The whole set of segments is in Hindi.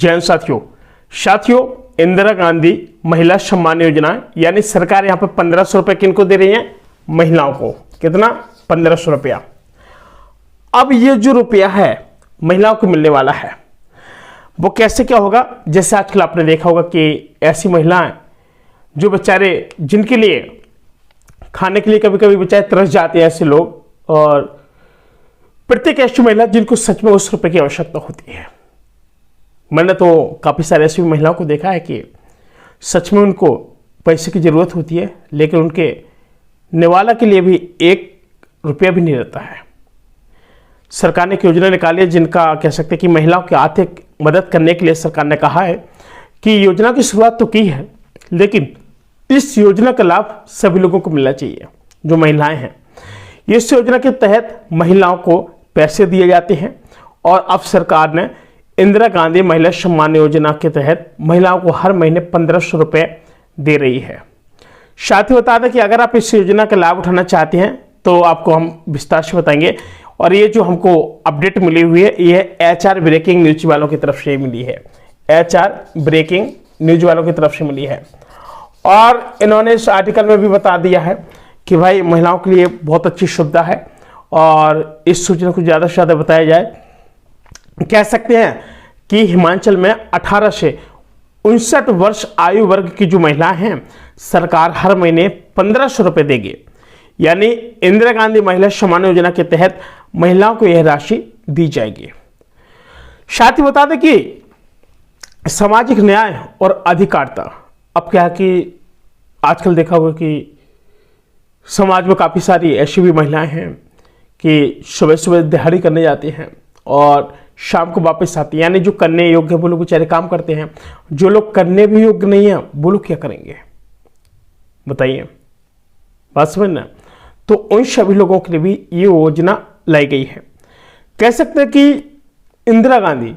जैन साथियों इंदिरा गांधी महिला सम्मान योजना यानी सरकार यहाँ पे 1500 रुपये किनको दे रही है? महिलाओं को। कितना? 1500 रुपया। अब ये जो रुपया है महिलाओं को मिलने वाला है वो कैसे क्या होगा? जैसे आजकल आपने देखा होगा कि ऐसी महिलाएं जो बेचारे जिनके लिए खाने के लिए कभी कभी बेचारे तरस जाते हैं ऐसे लोग, और प्रत्येक ऐसी महिला जिनको सच में उस रुपये की आवश्यकता होती है। मैंने तो काफ़ी सारे ऐसी महिलाओं को देखा है कि सच में उनको पैसे की ज़रूरत होती है लेकिन उनके निवाला के लिए भी 1 रुपया भी नहीं रहता है। सरकार ने एक योजना निकाली है जिनका कह सकते हैं कि महिलाओं की आर्थिक मदद करने के लिए सरकार ने कहा है कि योजना की शुरुआत तो की है लेकिन इस योजना का लाभ सभी लोगों को मिलना चाहिए जो महिलाएं हैं। इस योजना के तहत महिलाओं को पैसे दिए जाते हैं और अब सरकार ने इंदिरा गांधी महिला सम्मान योजना के तहत महिलाओं को हर महीने 1500 रुपये दे रही है। साथ ही बता दें कि अगर आप इस योजना का लाभ उठाना चाहते हैं तो आपको हम विस्तार से बताएंगे। और ये जो हमको अपडेट मिली हुई है ये HR ब्रेकिंग न्यूज वालों की तरफ से मिली है। HR ब्रेकिंग न्यूज वालों की तरफ से मिली है और इन्होंने इस आर्टिकल में भी बता दिया है कि भाई महिलाओं के लिए बहुत अच्छी सुविधा है और इस सूचना को ज़्यादा से ज़्यादा बताया जाए। कह सकते हैं कि हिमाचल में 18 से 59 वर्ष आयु वर्ग की जो महिलाएं हैं सरकार हर महीने 1500 रुपये देगी। यानी इंदिरा गांधी महिला सम्मान योजना के तहत महिलाओं को यह राशि दी जाएगी। साथ ही बता दें कि सामाजिक न्याय और अधिकारिता, अब क्या है कि आजकल देखा होगा कि समाज में काफ़ी सारी ऐसी भी महिलाएं हैं कि सुबह सुबह दिहाड़ी करने जाती हैं और शाम को वापस आती हैं। यानी जो करने योग्य वो लोग बेचारे काम करते हैं, जो लोग करने भी योग्य नहीं है वो लोग क्या करेंगे बताइए, बात समझना। तो उन सभी लोगों के लिए भी ये योजना लाई गई है। कह सकते हैं कि इंदिरा गांधी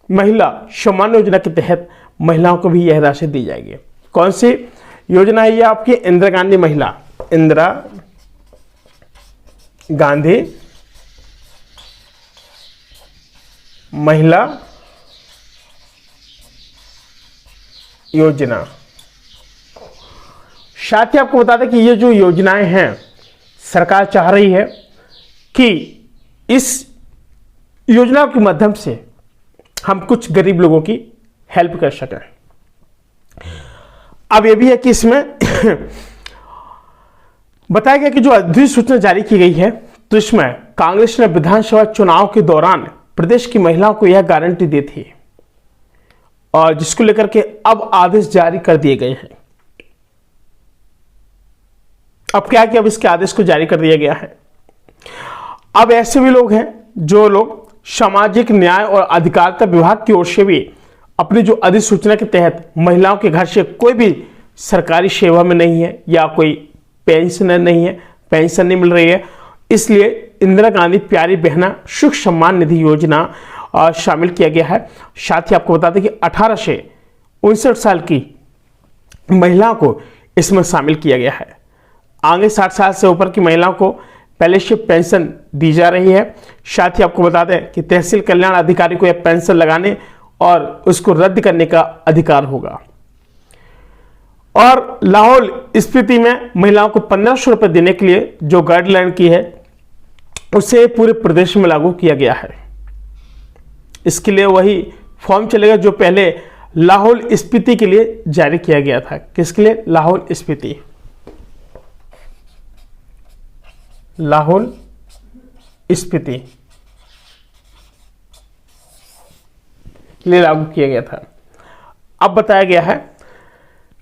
महिला सम्मान योजना के तहत महिलाओं को भी यह राशि दी जाएगी। कौन सी योजना है ये आपकी? इंदिरा गांधी महिला योजना। साथ ही आपको बता दें कि ये जो योजनाएं हैं सरकार चाह रही है कि इस योजना के माध्यम से हम कुछ गरीब लोगों की हेल्प कर सकें। अब ये भी है कि इसमें बताया गया कि जो अधिसूचना जारी की गई है तो इसमें कांग्रेस ने विधानसभा चुनाव के दौरान प्रदेश की महिलाओं को यह गारंटी दी थी और जिसको लेकर के अब आदेश जारी कर दिए गए हैं। अब क्या कि अब इसके आदेश को जारी कर दिया गया है। अब ऐसे भी लोग हैं जो लोग सामाजिक न्याय और अधिकारिता विभाग की ओर से भी अपनी जो अधिसूचना के तहत महिलाओं के घर से कोई भी सरकारी सेवा में नहीं है या कोई पेंशन नहीं है, पेंशन नहीं मिल रही है, इसलिए इंदिरा गांधी प्यारी बहना सुख सम्मान निधि योजना शामिल किया गया है। साथ ही आपको बता दें कि 18 से 59 साल की महिलाओं को इसमें शामिल किया गया है। आगे 60 साल से ऊपर की महिलाओं को पहले से पेंशन दी जा रही है। साथ ही आपको बता दें कि तहसील कल्याण अधिकारी को यह पेंशन लगाने और उसको रद्द करने का अधिकार होगा। और लाहौल स्पीति में महिलाओं को 1500 रुपये देने के लिए जो गाइडलाइन की है उसे पूरे प्रदेश में लागू किया गया है। इसके लिए वही फॉर्म चलेगा जो पहले लाहौल स्पीति के लिए जारी किया गया था। किसके लिए? लाहौल स्पीति, लाहौल स्पीति के लिए लागू किया गया था। अब बताया गया है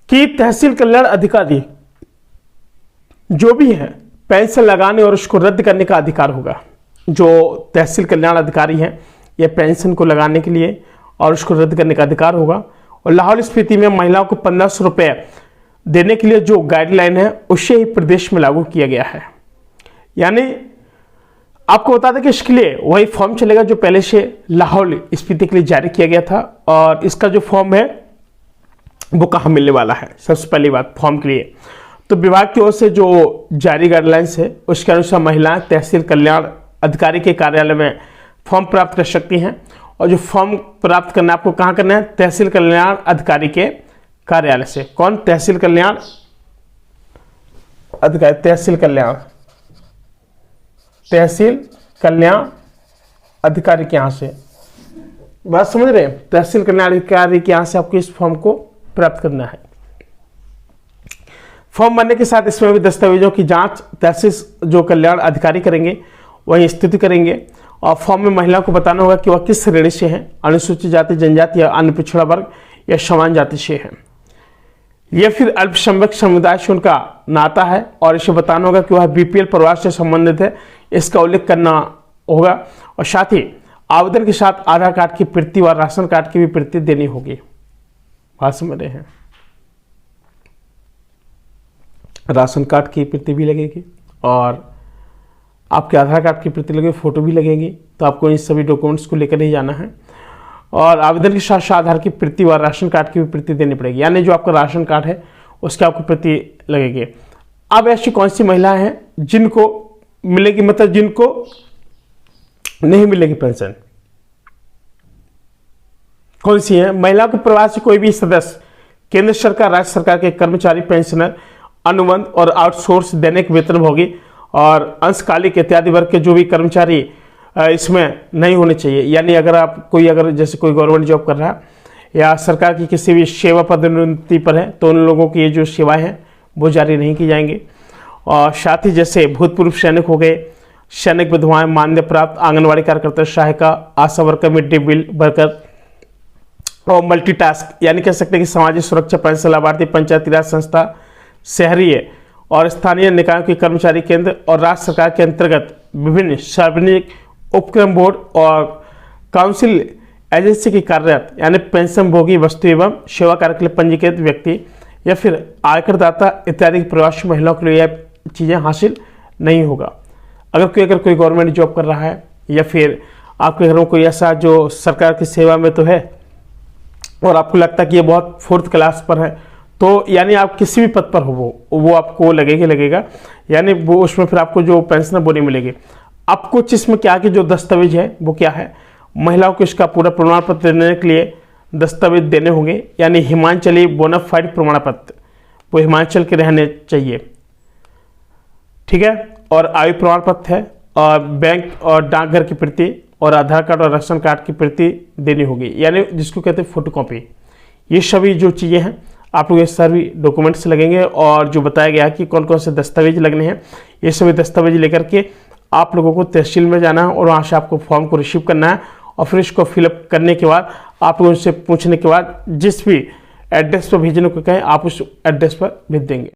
कि तहसील कल्याण अधिकारी जो भी है पेंशन लगाने और उसको रद्द करने का अधिकार होगा। जो तहसील कल्याण अधिकारी हैं यह पेंशन को लगाने के लिए और उसको रद्द करने का अधिकार होगा। और लाहौल स्पीति में महिलाओं को 1500 रुपये देने के लिए जो गाइडलाइन है उसे ही प्रदेश में लागू किया गया है। यानी आपको बता दें कि इसके लिए वही फॉर्म चलेगा जो पहले से लाहौल स्पीति के लिए जारी किया गया था। और इसका जो फॉर्म है वो कहाँ मिलने वाला है? सबसे पहली बात, फॉर्म के लिए तो विभाग की ओर से जो जारी गाइडलाइंस है उसके अनुसार महिलाएं तहसील कल्याण अधिकारी के कार्यालय में फॉर्म प्राप्त कर सकती हैं और जो फॉर्म प्राप्त करना है आपको कहाँ करना है, तहसील कल्याण अधिकारी के कार्यालय से। कौन, तहसील कल्याण अधिकारी, तहसील कल्याण अधिकारी के यहाँ से। बात समझ रहे हैं, तहसील कल्याण अधिकारी के यहाँ से आपको इस फॉर्म को प्राप्त करना है। फॉर्म भरने के साथ इसमें भी दस्तावेजों की जांच तहसील जो कल्याण अधिकारी करेंगे वही स्थिति करेंगे। और फॉर्म में महिला को बताना होगा कि वह किस श्रेणी से है, अनुसूचित जाति, जनजाति या अन्य पिछड़ा वर्ग या समान जाति से है, या फिर अल्पसंख्यक समुदाय से उनका नाता है, और इसे बताना होगा कि वह बीपीएल परिवार से संबंधित है, इसका उल्लेख करना होगा। और साथ ही आवेदन के साथ आधार कार्ड की प्रति व राशन कार्ड की भी प्रति देनी होगी। बात समझ रहे हैं, राशन कार्ड की प्रति भी लगेगी और आपके आधार कार्ड की प्रति लगेगी, फोटो भी लगेगी। तो आपको इन सभी डॉक्यूमेंट्स को लेकर ही जाना है। और आवेदन के साथ साथ आधार की प्रति व राशन कार्ड की भी प्रति देनी पड़ेगी, यानी जो आपका राशन कार्ड है उसकी आपको प्रति लगेगी। अब ऐसी कौन सी महिलाएं हैं जिनको मिलेगी, मतलब जिनको नहीं मिलेगी पेंशन, कौन सी है? महिला के परिवार से कोई भी सदस्य केंद्र सरकार, राज्य सरकार के कर्मचारी, पेंशनर, अनुबंध और आउटसोर्स दैनिक वेतनभोगी और अंशकालिक इत्यादि वर्ग के जो भी कर्मचारी इसमें नहीं होने चाहिए। यानी अगर आप अगर जैसे कोई गवर्नमेंट जॉब कर रहा है या सरकार की किसी भी सेवा पदोन्नति पर है तो उन लोगों की ये जो सेवाएं हैं वो जारी नहीं की जाएंगी। और साथ ही जैसे भूतपूर्व सैनिक हो गए, सैनिक विधवाएं, मान्यता प्राप्त आंगनबाड़ी कार्यकर्ता, सहायिका, ASHA worker, mid day meal worker और मल्टीटास्क, यानी कह सकते हैं कि सामाजिक सुरक्षा पेंशन लाभार्थी, पंचायती राज संस्था, शहरी और स्थानीय निकायों के कर्मचारी, केंद्र और राज्य सरकार के अंतर्गत विभिन्न सार्वजनिक उपक्रम बोर्ड और काउंसिल एजेंसी की कार्यरत, यानी पेंशन भोगी वस्तु एवं सेवा कार्य के लिए पंजीकृत व्यक्ति या फिर आयकरदाता इत्यादि प्रवासी महिलाओं के लिए यह चीज़ें हासिल नहीं होगा। अगर कोई गवर्नमेंट जॉब कर रहा है या फिर आपके घर में कोई ऐसा जो सरकार की सेवा में तो है और आपको लगता है कि ये बहुत 4th क्लास पर है, तो यानी आप किसी भी पद पर हो वो आपको लगेगा, यानी वो उसमें फिर आपको जो पेंशन है वो नहीं मिलेगी। अब कुछ इसमें क्या कि जो दस्तावेज है वो क्या है, महिलाओं को इसका पूरा प्रमाण पत्र देने के लिए दस्तावेज देने होंगे, यानी हिमाचली बोनाफाइड प्रमाण पत्र, वो हिमाचल के रहने चाहिए, ठीक है। और आयु प्रमाण पत्र है और बैंक और डाकघर की प्रति और आधार कार्ड और राशन कार्ड की प्रति देनी होगी, यानी जिसको कहते हैं फोटोकॉपी। ये सभी जो चीज़ें हैं आप लोग ये सभी डॉक्यूमेंट्स लगेंगे और जो बताया गया कि कौन कौन से दस्तावेज लगने हैं, ये सभी दस्तावेज लेकर के आप लोगों को तहसील में जाना है और वहाँ से आपको फॉर्म को रिसीव करना है और फिर इसको फिलअप करने के बाद आप लोगों से पूछने के बाद जिस भी एड्रेस पर भेजने को कहें आप उस एड्रेस पर भेज देंगे।